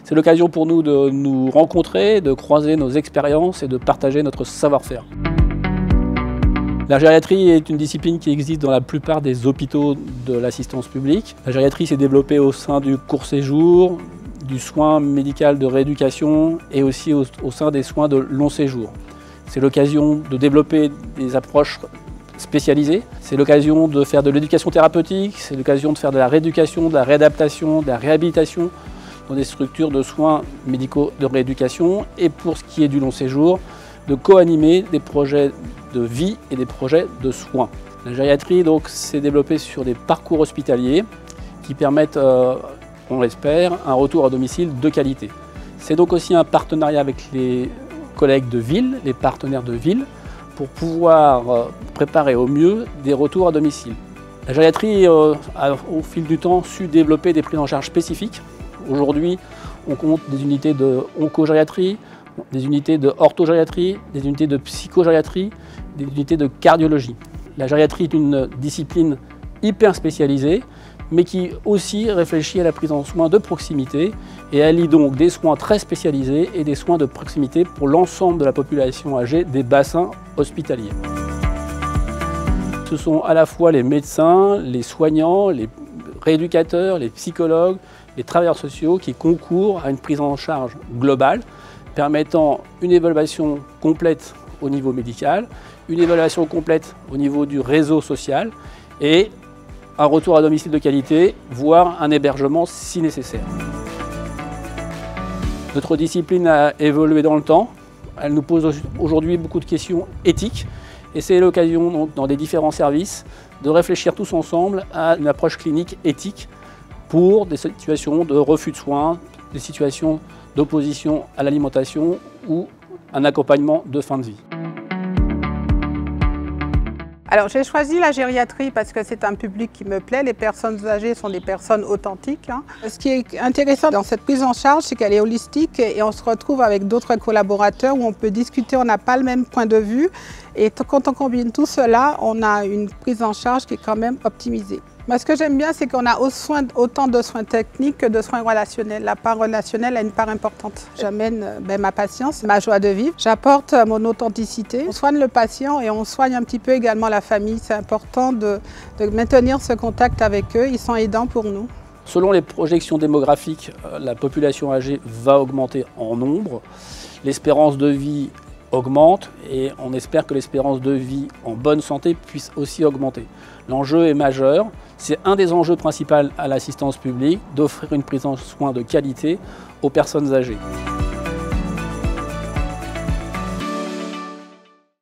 C'est l'occasion pour nous de nous rencontrer, de croiser nos expériences et de partager notre savoir-faire. La gériatrie est une discipline qui existe dans la plupart des hôpitaux de l'assistance publique. La gériatrie s'est développée au sein du court séjour, du soin médical de rééducation et aussi au sein des soins de long séjour. C'est l'occasion de développer des approches spécialisées, c'est l'occasion de faire de l'éducation thérapeutique, c'est l'occasion de faire de la rééducation, de la réadaptation, de la réhabilitation dans des structures de soins médicaux de rééducation et pour ce qui est du long séjour, de co-animer des projets de vie et des projets de soins. La gériatrie s'est développée sur des parcours hospitaliers qui permettent, on l'espère, un retour à domicile de qualité. C'est donc aussi un partenariat avec les collègues de ville, les partenaires de ville, pour pouvoir préparer au mieux des retours à domicile. La gériatrie a au fil du temps su développer des prises en charge spécifiques. Aujourd'hui, on compte des unités de oncogériatrie, des unités de orthogériatrie, des unités de psychogériatrie, des unités de cardiologie. La gériatrie est une discipline hyper spécialisée, mais qui aussi réfléchit à la prise en soin de proximité et allie donc des soins très spécialisés et des soins de proximité pour l'ensemble de la population âgée des bassins hospitaliers. Ce sont à la fois les médecins, les soignants, les rééducateurs, les psychologues, les travailleurs sociaux qui concourent à une prise en charge globale permettant une évaluation complète au niveau médical, une évaluation complète au niveau du réseau social et un retour à domicile de qualité, voire un hébergement si nécessaire. Notre discipline a évolué dans le temps. Elle nous pose aujourd'hui beaucoup de questions éthiques et c'est l'occasion dans les différents services de réfléchir tous ensemble à une approche clinique éthique pour des situations de refus de soins, des situations d'opposition à l'alimentation ou un accompagnement de fin de vie. Alors j'ai choisi la gériatrie parce que c'est un public qui me plaît, les personnes âgées sont des personnes authentiques. Ce qui est intéressant dans cette prise en charge, c'est qu'elle est holistique et on se retrouve avec d'autres collaborateurs où on peut discuter, on n'a pas le même point de vue et quand on combine tout cela, on a une prise en charge qui est quand même optimisée. Ce que j'aime bien, c'est qu'on a autant de soins techniques que de soins relationnels. La part relationnelle a une part importante. J'amène ma patience, ma joie de vivre. J'apporte mon authenticité. On soigne le patient et on soigne un petit peu également la famille. C'est important de maintenir ce contact avec eux. Ils sont aidants pour nous. Selon les projections démographiques, la population âgée va augmenter en nombre. L'espérance de vie augmente et on espère que l'espérance de vie en bonne santé puisse aussi augmenter. L'enjeu est majeur, c'est un des enjeux principaux à l'assistance publique d'offrir une prise en soin de qualité aux personnes âgées.